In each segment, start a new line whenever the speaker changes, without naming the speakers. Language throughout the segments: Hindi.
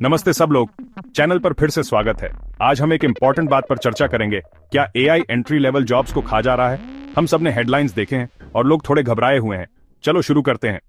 नमस्ते सब लोग, चैनल पर फिर से स्वागत है। आज हम एक इम्पोर्टेंट बात पर चर्चा करेंगे। क्या एआई एंट्री लेवल जॉब्स को खा जा रहा है? हम सब ने हेडलाइंस देखे हैं और लोग थोड़े घबराए हुए हैं। चलो शुरू करते हैं।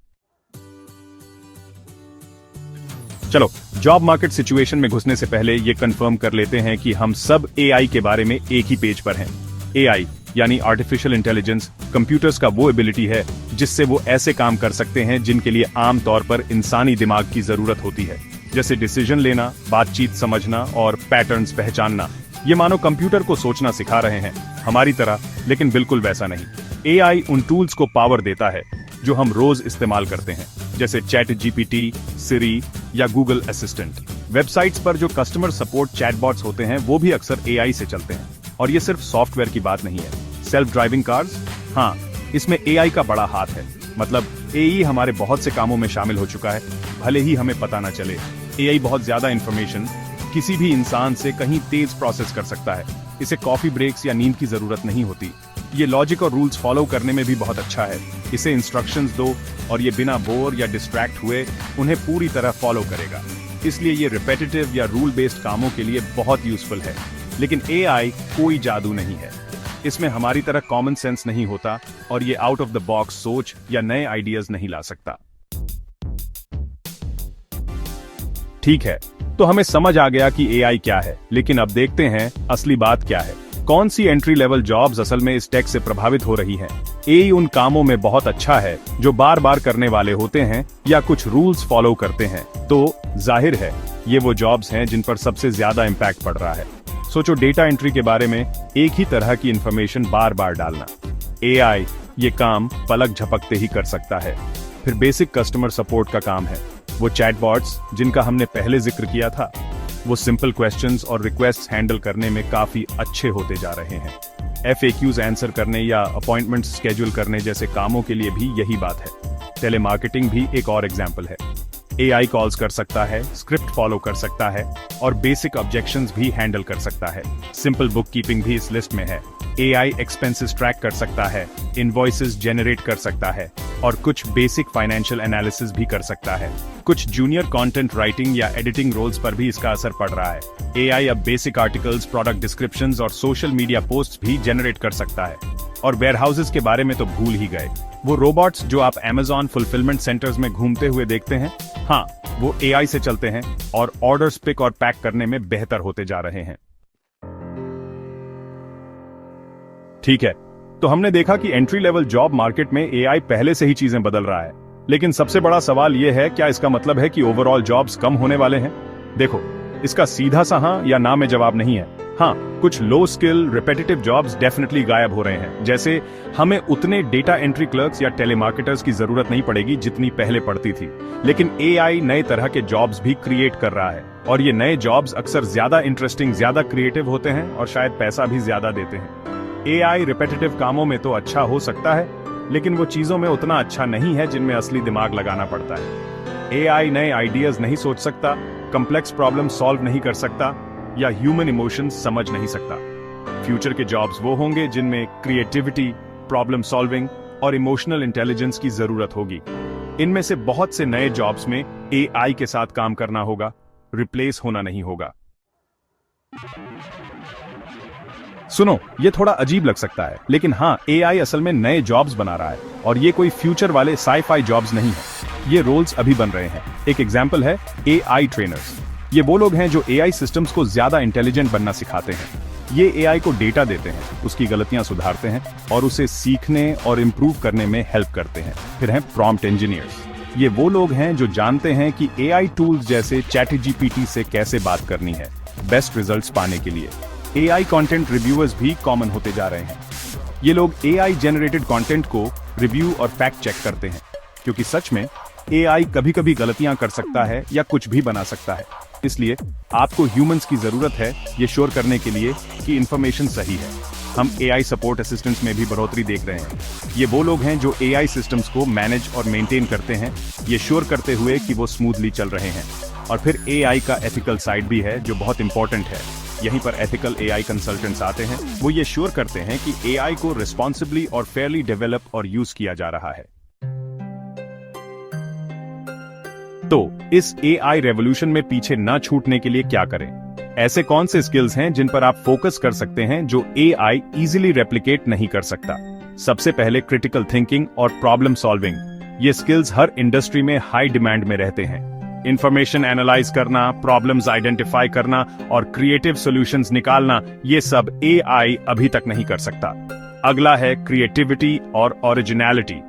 चलो जॉब मार्केट सिचुएशन में घुसने से पहले ये कंफर्म कर लेते हैं कि हम सब एआई के बारे में एक ही पेज पर हैं। एआई यानी आर्टिफिशियल इंटेलिजेंस कंप्यूटर्स का वो एबिलिटी है जिससे वो ऐसे काम कर सकते हैं जिनके लिए आमतौर पर इंसानी दिमाग की जरूरत होती है, जैसे डिसीजन लेना, बातचीत समझना और पैटर्न्स पहचानना। ये मानो कंप्यूटर को सोचना सिखा रहे हैं हमारी तरह, लेकिन बिल्कुल वैसा नहीं। एआई उन टूल्स को पावर देता है जो हम रोज इस्तेमाल करते हैं, जैसे चैट जीपीटी, सिरी या गूगल असिस्टेंट। वेबसाइट्स पर जो कस्टमर सपोर्ट चैटबॉट्स होते हैं वो भी अक्सर एआई से चलते हैं। और ये सिर्फ सॉफ्टवेयर की बात नहीं है। सेल्फ ड्राइविंग कार्स, हाँ, इसमें एआई का बड़ा हाथ है। मतलब एआई हमारे बहुत से कामों में शामिल हो चुका है, भले ही हमें पता ना चले। एआई बहुत ज्यादा इंफॉर्मेशन किसी भी इंसान से कहीं तेज प्रोसेस कर सकता है। इसे कॉफी ब्रेक्स या नींद की जरूरत नहीं होती। ये लॉजिक और रूल्स फॉलो करने में भी बहुत अच्छा है। इसे इंस्ट्रक्शंस दो और ये बिना बोर या डिस्ट्रैक्ट हुए उन्हें पूरी तरह फॉलो करेगा। इसलिए ये रिपीटेटिव या रूल बेस्ड कामों के लिए बहुत यूजफुल है। लेकिन एआई कोई जादू नहीं है। इसमें हमारी तरह कॉमन सेंस नहीं होता और ये आउट ऑफ द बॉक्स सोच या नए आइडियाज नहीं ला सकता। ठीक है, तो हमें समझ आ गया कि एआई क्या है, लेकिन अब देखते हैं असली बात क्या है। कौन सी एंट्री लेवल जॉब्स असल में इस टेक से प्रभावित हो रही हैं? एआई उन कामों में बहुत अच्छा है जो बार बार करने वाले होते हैं या कुछ रूल्स फॉलो करते हैं। तो जाहिर है ये वो जॉब्स हैं जिन पर सबसे ज्यादा इम्पैक्ट पड़ रहा है। सोचो डेटा एंट्री के बारे में, एक ही तरह की इंफॉर्मेशन बार बार डालना। एआई ये काम पलक झपकते ही कर सकता है। फिर बेसिक कस्टमर सपोर्ट का काम है। वो चैटबॉट्स जिनका हमने पहले जिक्र किया था, वो सिंपल क्वेश्चंस और रिक्वेस्ट्स हैंडल करने में काफी अच्छे होते जा रहे हैं। एफएक्यूज आंसर करने या अपॉइंटमेंट शेड्यूल करने जैसे कामों के लिए भी यही बात है। टेलीमार्केटिंग भी एक और एग्जाम्पल है। एआई कॉल्स कर सकता है, स्क्रिप्ट फॉलो कर सकता है और बेसिक ऑब्जेक्शंस भी हैंडल कर सकता है। सिंपल बुक कीपिंग भी इस लिस्ट में है। एआई एक्सपेंसेस ट्रैक कर सकता है, इनवॉइसेस जनरेट कर सकता है और कुछ बेसिक फाइनेंशियल एनालिसिस भी कर सकता है। कुछ जूनियर कंटेंट राइटिंग या एडिटिंग रोल्स पर भी इसका असर पड़ रहा है। एआई अब बेसिक आर्टिकल्स, प्रोडक्ट डिस्क्रिप्शंस और सोशल मीडिया पोस्ट्स भी जनरेट कर सकता है। और वेयरहाउसेस के बारे में तो भूल ही गए। वो रोबोट्स जो आप Amazon फुलफिलमेंट सेंटर्स में घूमते हुए देखते हैं, हाँ, वो एआई से चलते हैं और ऑर्डर्स पिक और पैक करने में बेहतर होते जा रहे हैं। ठीक है, तो हमने देखा कि एंट्री लेवल जॉब मार्केट में एआई पहले से ही चीजें बदल रहा है। लेकिन सबसे बड़ा सवाल यह है, क्या इसका मतलब है कि ओवरऑल जॉब्स कम होने वाले हैं? देखो, इसका सीधा सा हाँ या ना में जवाब नहीं है। हाँ, कुछ लो स्किल रिपीटेटिव जॉब्स डेफिनेटली गायब हो रहे हैं। जैसे हमें उतने डेटा एंट्री क्लर्क्स या टेलीमार्केटर्स की जरूरत नहीं पड़ेगी जितनी पहले पड़ती थी। लेकिन एआई नए तरह के जॉब्स भी क्रिएट कर रहा है और ये नए जॉब्स अक्सर ज्यादा इंटरेस्टिंग, ज्यादा क्रिएटिव होते हैं और शायद पैसा भी ज्यादा देते हैं। एआई रिपीटेटिव कामों में तो अच्छा हो सकता है, लेकिन वो चीजों में उतना अच्छा नहीं है जिनमें असली दिमाग लगाना पड़ता है। एआई नए आइडियाज नहीं सोच सकता, कॉम्प्लेक्स प्रॉब्लम सॉल्व नहीं कर सकता या ह्यूमन इमोशंस समझ नहीं सकता। फ्यूचर के जॉब्स वो होंगे जिनमें क्रिएटिविटी, प्रॉब्लम सॉल्विंग और इमोशनल इंटेलिजेंस की जरूरत होगी। इनमें से बहुत से नए जॉब्स में एआई के साथ काम करना होगा, रिप्लेस होना नहीं होगा। सुनो, ये थोड़ा अजीब लग सकता है, लेकिन हाँ, एआई असल में नए जॉब्स बना रहा है और ये कोई फ्यूचर वाले साई-फाई जॉब्स नहीं है। ये रोल्स अभी बन रहे हैं। एक एग्जांपल है एआई ट्रेनर्स। ये वो लोग हैं जो एआई सिस्टम्स को ज्यादा इंटेलिजेंट बनना सिखाते हैं। ये एआई को डेटा देते हैं, उसकी गलतियां सुधारते हैं और उसे सीखने और इम्प्रूव करने में हेल्प करते हैं। फिर हैं प्रॉम्प्ट इंजीनियर्स। ये वो लोग हैं जो जानते हैं कि एआई टूल्स जैसे चैट जीपीटी से कैसे बात करनी है बेस्ट रिजल्ट्स पाने के लिए। एआई कंटेंट रिव्यूअर्स भी कॉमन होते जा रहे हैं। ये लोग एआई जनरेटेड कंटेंट को रिव्यू और फैक्ट चेक करते हैं, क्योंकि सच में एआई कभी कभी गलतियां कर सकता है या कुछ भी बना सकता है। इसलिए आपको ह्यूमंस की जरूरत है ये श्योर करने के लिए कि इंफॉर्मेशन सही है। हम एआई सपोर्ट असिस्टेंट्स में भी बढ़ोतरी देख रहे हैं। ये वो लोग हैं जो एआई सिस्टम्स को मैनेज और मेंटेन करते हैं, ये श्योर करते हुए कि वो स्मूथली चल रहे हैं। और फिर एआई का एथिकल साइड भी है जो बहुत इंपॉर्टेंट है। यहीं पर एथिकल एआई कंसल्टेंट्स आते हैं। वो ये श्योर करते हैं कि एआई को रिस्पॉन्सिबली और फेयरली डेवलप और यूज किया जा रहा है। तो इस एआई रेवोल्यूशन में पीछे न छूटने के लिए क्या करें? ऐसे कौन से स्किल्स हैं जिन पर आप फोकस कर सकते हैं जो एआई इजीली रेप्लिकेट नहीं कर सकता? सबसे पहले क्रिटिकल थिंकिंग और प्रॉब्लम सॉल्विंग। ये स्किल्स हर इंडस्ट्री में हाई डिमांड में रहते हैं। इंफॉर्मेशन एनालाइज करना, प्रॉब्लम्स आइडेंटिफाई करना और क्रिएटिव सॉल्यूशंस निकालना, ये सब एआई अभी तक नहीं कर सकता। अगला है क्रिएटिविटी और ओरिजिनलिटी।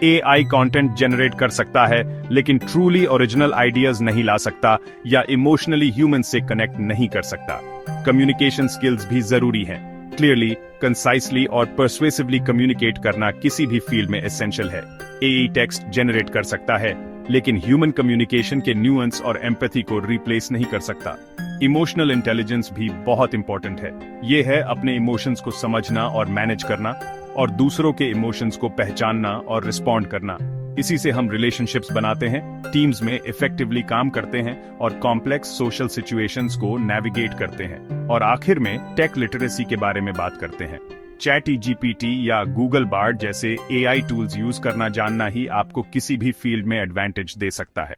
एआई कंटेंट जनरेट कर सकता है लेकिन ट्रूली ओरिजिनल आइडियाज नहीं ला सकता या इमोशनली ह्यूमन से कनेक्ट नहीं कर सकता। कम्युनिकेशन स्किल्स भी जरूरी हैं। क्लियरली, कंसाइसली और पर्सुएसिवली कम्युनिकेट करना किसी भी फील्ड में एसेंशियल है। एआई टेक्स्ट जनरेट कर सकता है लेकिन ह्यूमन कम्युनिकेशन के न्यूएंस और एम्पैथी को रिप्लेस नहीं कर सकता। इमोशनल इंटेलिजेंस भी बहुत इंपॉर्टेंट है। ये है अपने इमोशंस को समझना और मैनेज करना और दूसरों के इमोशंस को पहचानना और रिस्पॉन्ड करना। इसी से हम रिलेशनशिप्स बनाते हैं, टीम्स में इफेक्टिवली काम करते हैं और कॉम्प्लेक्स सोशल सिचुएशंस को नेविगेट करते हैं। और आखिर में टेक लिटरेसी के बारे में बात करते हैं। ChatGPT या गूगल बार्ड जैसे एआई टूल्स यूज करना जानना ही आपको किसी भी फील्ड में एडवांटेज दे सकता है।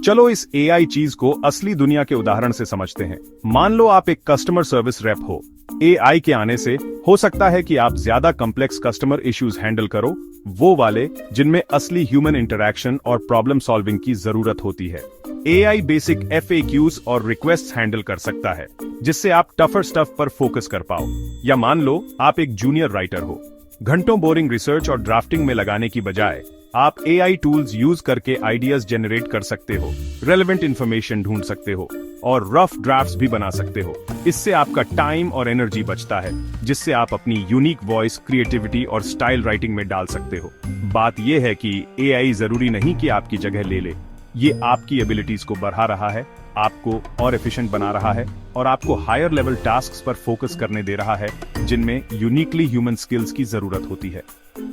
चलो इस एआई चीज को असली दुनिया के उदाहरण से समझते हैं। मान लो आप एक कस्टमर सर्विस रेप हो। एआई के आने से हो सकता है कि आप ज्यादा कॉम्प्लेक्स कस्टमर इश्यूज हैंडल करो, वो वाले जिनमें असली ह्यूमन इंटरैक्शन और प्रॉब्लम सॉल्विंग की जरूरत होती है। एआई बेसिक FAQs और रिक्वेस्ट हैंडल कर सकता है जिससे आप टफर स्टफ पर फोकस कर पाओ। या मान लो आप एक जूनियर राइटर हो। घंटों बोरिंग रिसर्च और ड्राफ्टिंग में लगाने की बजाय आप एआई टूल्स यूज करके आइडियाज जनरेट कर सकते हो, रेलेवेंट इंफॉर्मेशन ढूंढ सकते हो और रफ ड्राफ्ट्स भी बना सकते हो। इससे आपका टाइम और एनर्जी बचता है जिससे आप अपनी यूनिक वॉइस, क्रिएटिविटी और स्टाइल राइटिंग में डाल सकते हो। बात यह है कि एआई जरूरी नहीं कि आपकी जगह ले ले। ये आपकी एबिलिटीज को बढ़ा रहा है, आपको और एफिशिएंट बना रहा है और आपको हायर लेवल टास्क्स पर फोकस करने दे रहा है जिनमें यूनिकली ह्यूमन स्किल्स की जरूरत होती है।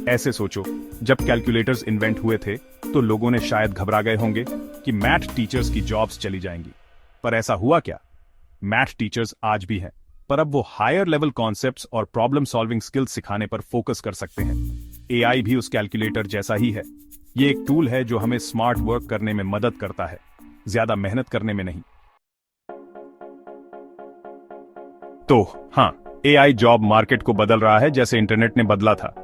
ऐसे सोचो, जब कैलकुलेटर्स इन्वेंट हुए थे तो लोगों ने शायद घबरा गए होंगे कि मैथ टीचर्स की जॉब्स चली जाएंगी। पर ऐसा हुआ क्या? मैथ टीचर्स आज भी हैं, पर अब वो हायर लेवल कॉन्सेप्ट्स और प्रॉब्लम सॉल्विंग स्किल्स सिखाने पर फोकस कर सकते हैं। एआई भी उस कैलकुलेटर जैसा ही है। ये एक टूल है जो हमें स्मार्ट वर्क करने में मदद करता है, ज्यादा मेहनत करने में नहीं। तो हाँ, एआई जॉब मार्केट को बदल रहा है जैसे इंटरनेट ने बदला था।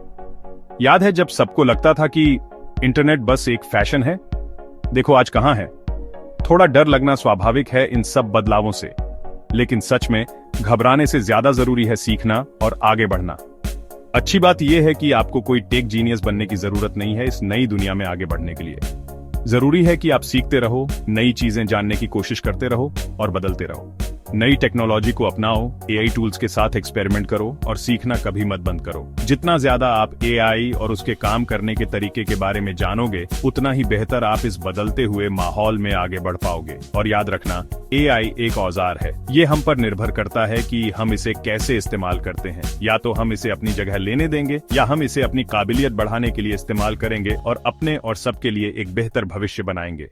याद है जब सबको लगता था कि इंटरनेट बस एक फैशन है? देखो आज कहां है। थोड़ा डर लगना स्वाभाविक है इन सब बदलावों से, लेकिन सच में घबराने से ज्यादा जरूरी है सीखना और आगे बढ़ना। अच्छी बात यह है कि आपको कोई टेक जीनियस बनने की जरूरत नहीं है इस नई दुनिया में आगे बढ़ने के लिए। जरूरी है कि आप सीखते रहो, नई चीजें जानने की कोशिश करते रहो और बदलते रहो। नई टेक्नोलॉजी को अपनाओ, एआई टूल्स के साथ एक्सपेरिमेंट करो और सीखना कभी मत बंद करो। जितना ज्यादा आप एआई और उसके काम करने के तरीके के बारे में जानोगे, उतना ही बेहतर आप इस बदलते हुए माहौल में आगे बढ़ पाओगे। और याद रखना, एआई एक औजार है। ये हम पर निर्भर करता है कि हम इसे कैसे इस्तेमाल करते हैं। या तो हम इसे अपनी जगह लेने देंगे या हम इसे अपनी काबिलियत बढ़ाने के लिए इस्तेमाल करेंगे और अपने और सबके लिए एक बेहतर भविष्य बनाएंगे।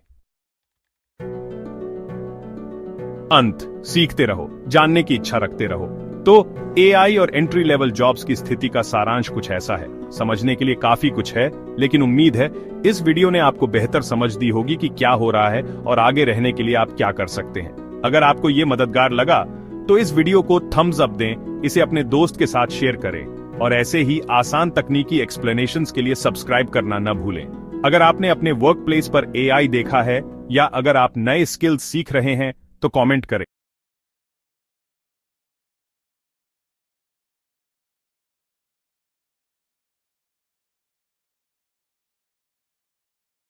अंत, सीखते रहो, जानने की इच्छा रखते रहो। तो एआई और एंट्री लेवल जॉब्स की स्थिति का सारांश कुछ ऐसा है। समझने के लिए काफी कुछ है, लेकिन उम्मीद है इस वीडियो ने आपको बेहतर समझ दी होगी कि क्या हो रहा है और आगे रहने के लिए आप क्या कर सकते हैं। अगर आपको ये मददगार लगा तो इस वीडियो को थम्स अप दें, इसे अपने दोस्त के साथ शेयर करें और ऐसे ही आसान तकनीकी एक्सप्लेनेशंस के लिए सब्सक्राइब करना न भूलें। अगर आपने अपने वर्क प्लेस पर एआई देखा है या अगर आप नए स्किल्स सीख रहे हैं तो कमेंट करें।